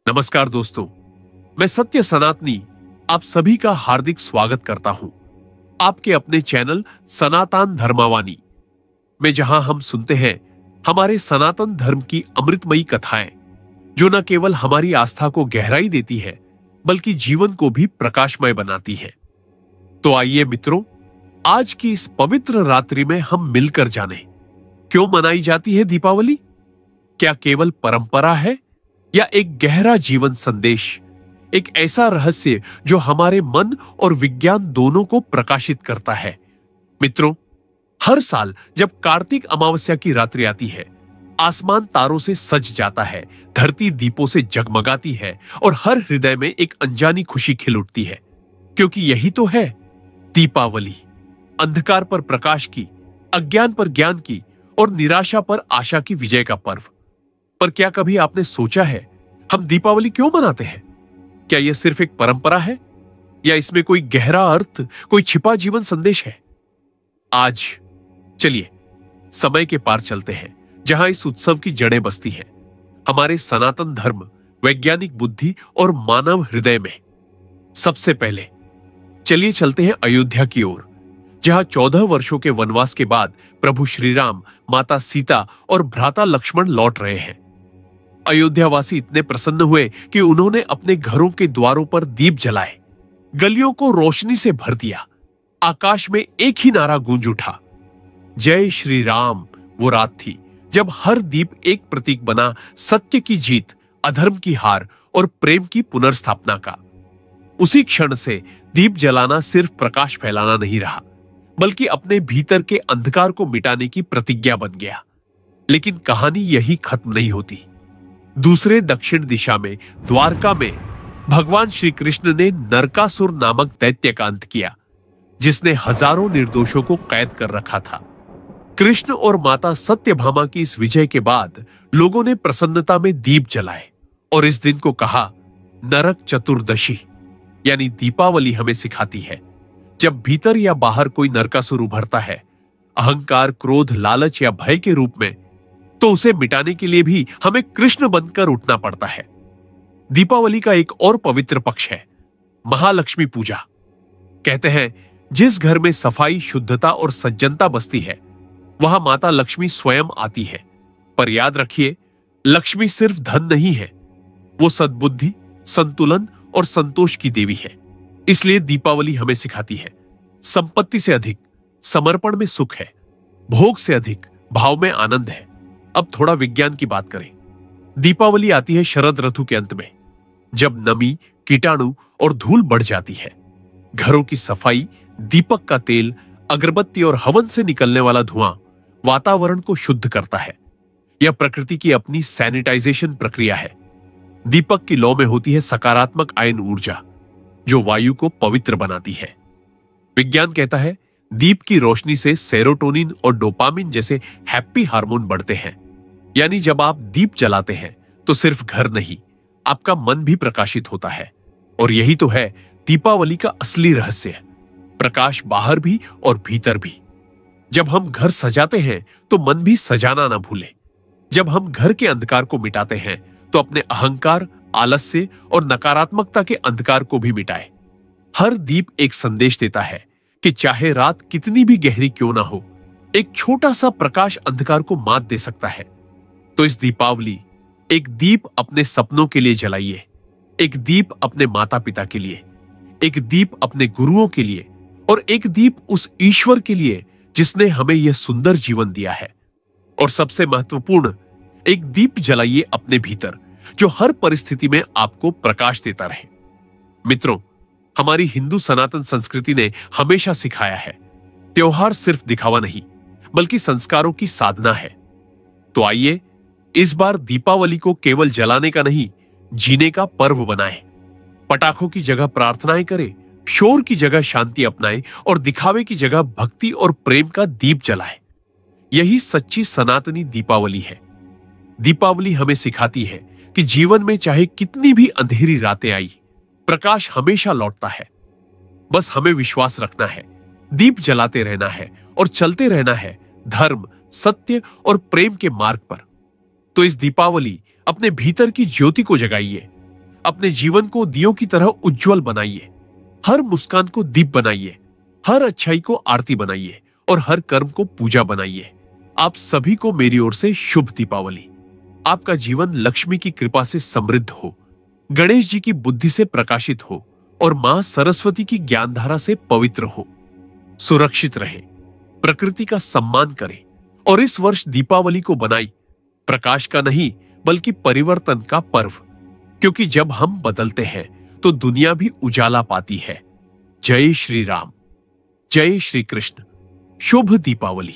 नमस्कार दोस्तों, मैं सत्य सनातनी आप सभी का हार्दिक स्वागत करता हूं आपके अपने चैनल सनातन धर्मावानी में, जहां हम सुनते हैं हमारे सनातन धर्म की अमृतमयी कथाएं, जो न केवल हमारी आस्था को गहराई देती है बल्कि जीवन को भी प्रकाशमय बनाती है। तो आइए मित्रों, आज की इस पवित्र रात्रि में हम मिलकर जाने क्यों मनाई जाती है दीपावली। क्या केवल परंपरा है या एक गहरा जीवन संदेश, एक ऐसा रहस्य जो हमारे मन और विज्ञान दोनों को प्रकाशित करता है। मित्रों, हर साल जब कार्तिक अमावस्या की रात्रि आती है, आसमान तारों से सज जाता है, धरती दीपों से जगमगाती है और हर हृदय में एक अनजानी खुशी खिल उठती है, क्योंकि यही तो है दीपावली। अंधकार पर प्रकाश की, अज्ञान पर ज्ञान की और निराशा पर आशा की विजय का पर्व। पर क्या कभी आपने सोचा है, हम दीपावली क्यों मनाते हैं? क्या यह सिर्फ एक परंपरा है या इसमें कोई गहरा अर्थ, कोई छिपा जीवन संदेश है? आज चलिए समय के पार चलते हैं, जहां इस उत्सव की जड़ें बसती हैं, हमारे सनातन धर्म, वैज्ञानिक बुद्धि और मानव हृदय में। सबसे पहले चलिए चलते हैं अयोध्या की ओर, जहां 14 वर्षों के वनवास के बाद प्रभु श्री राम, माता सीता और भ्राता लक्ष्मण लौट रहे हैं। अयोध्यावासी इतने प्रसन्न हुए कि उन्होंने अपने घरों के द्वारों पर दीप जलाए, गलियों को रोशनी से भर दिया। आकाश में एक ही नारा गूंज उठा, जय श्री राम। वो रात थी जब हर दीप एक प्रतीक बना सत्य की जीत, अधर्म की हार और प्रेम की पुनर्स्थापना का। उसी क्षण से दीप जलाना सिर्फ प्रकाश फैलाना नहीं रहा, बल्कि अपने भीतर के अंधकार को मिटाने की प्रतिज्ञा बन गया। लेकिन कहानी यही खत्म नहीं होती। दूसरे दक्षिण दिशा में, द्वारका में, भगवान श्री कृष्ण ने नरकासुर नामक दैत्य का अंत किया, जिसने हजारों निर्दोषों को कैद कर रखा था। कृष्ण और माता सत्यभामा की इस विजय के बाद लोगों ने प्रसन्नता में दीप जलाए और इस दिन को कहा नरक चतुर्दशी, यानी दीपावली हमें सिखाती है, जब भीतर या बाहर कोई नरकासुर उभरता है, अहंकार, क्रोध, लालच या भय के रूप में, तो उसे मिटाने के लिए भी हमें कृष्ण बनकर उठना पड़ता है। दीपावली का एक और पवित्र पक्ष है महालक्ष्मी पूजा। कहते हैं जिस घर में सफाई, शुद्धता और सज्जनता बसती है, वहां माता लक्ष्मी स्वयं आती है। पर याद रखिए, लक्ष्मी सिर्फ धन नहीं है, वो सद्बुद्धि, संतुलन और संतोष की देवी है। इसलिए दीपावली हमें सिखाती है, संपत्ति से अधिक समर्पण में सुख है, भोग से अधिक भाव में आनंद है। अब थोड़ा विज्ञान की बात करें। दीपावली आती है शरद ऋतु के अंत में, जब नमी, कीटाणु और धूल बढ़ जाती है। घरों की सफाई, दीपक का तेल, अगरबत्ती और हवन से निकलने वाला धुआं वातावरण को शुद्ध करता है। यह प्रकृति की अपनी सैनिटाइजेशन प्रक्रिया है। दीपक की लौ में होती है सकारात्मक आयन ऊर्जा, जो वायु को पवित्र बनाती है। विज्ञान कहता है दीप की रोशनी से सेरोटोनिन और डोपामिन जैसे हैप्पी हार्मोन बढ़ते हैं। यानी जब आप दीप जलाते हैं तो सिर्फ घर नहीं, आपका मन भी प्रकाशित होता है। और यही तो है दीपावली का असली रहस्य, प्रकाश बाहर भी और भीतर भी। जब हम घर सजाते हैं तो मन भी सजाना ना भूले। जब हम घर के अंधकार को मिटाते हैं तो अपने अहंकार, आलस्य और नकारात्मकता के अंधकार को भी मिटाए। हर दीप एक संदेश देता है कि चाहे रात कितनी भी गहरी क्यों ना हो, एक छोटा सा प्रकाश अंधकार को मात दे सकता है। तो इस दीपावली एक दीप अपने सपनों के लिए जलाइए, एक दीप अपने माता पिता के लिए, एक दीप अपने गुरुओं के लिए और एक दीप उस ईश्वर के लिए जिसने हमें यह सुंदर जीवन दिया है। और सबसे महत्वपूर्ण, एक दीप जलाइए अपने भीतर, जो हर परिस्थिति में आपको प्रकाश देता रहे। मित्रों, हमारी हिंदू सनातन संस्कृति ने हमेशा सिखाया है, त्योहार सिर्फ दिखावा नहीं बल्कि संस्कारों की साधना है। तो आइए इस बार दीपावली को केवल जलाने का नहीं, जीने का पर्व बनाएं। पटाखों की जगह प्रार्थनाएं करें, शोर की जगह शांति अपनाएं और दिखावे की जगह भक्ति और प्रेम का दीप जलाएं। यही सच्ची सनातनी दीपावली है। दीपावली हमें सिखाती है कि जीवन में चाहे कितनी भी अंधेरी रातें आई, प्रकाश हमेशा लौटता है। बस हमें विश्वास रखना है, दीप जलाते रहना है और चलते रहना है धर्म, सत्य और प्रेम के मार्ग पर। तो इस दीपावली अपने भीतर की ज्योति को जगाइए, अपने जीवन को दियों की तरह उज्जवल बनाइए। हर मुस्कान को दीप बनाइए, हर अच्छाई को आरती बनाइए और हर कर्म को पूजा बनाइए। आप सभी को मेरी ओर से शुभ दीपावली। आपका जीवन लक्ष्मी की कृपा से समृद्ध हो, गणेश जी की बुद्धि से प्रकाशित हो और मां सरस्वती की ज्ञानधारा से पवित्र हो। सुरक्षित रहे, प्रकृति का सम्मान करें और इस वर्ष दीपावली को बनाई प्रकाश का नहीं बल्कि परिवर्तन का पर्व, क्योंकि जब हम बदलते हैं तो दुनिया भी उजाला पाती है। जय श्री राम, जय श्री कृष्ण, शुभ दीपावली।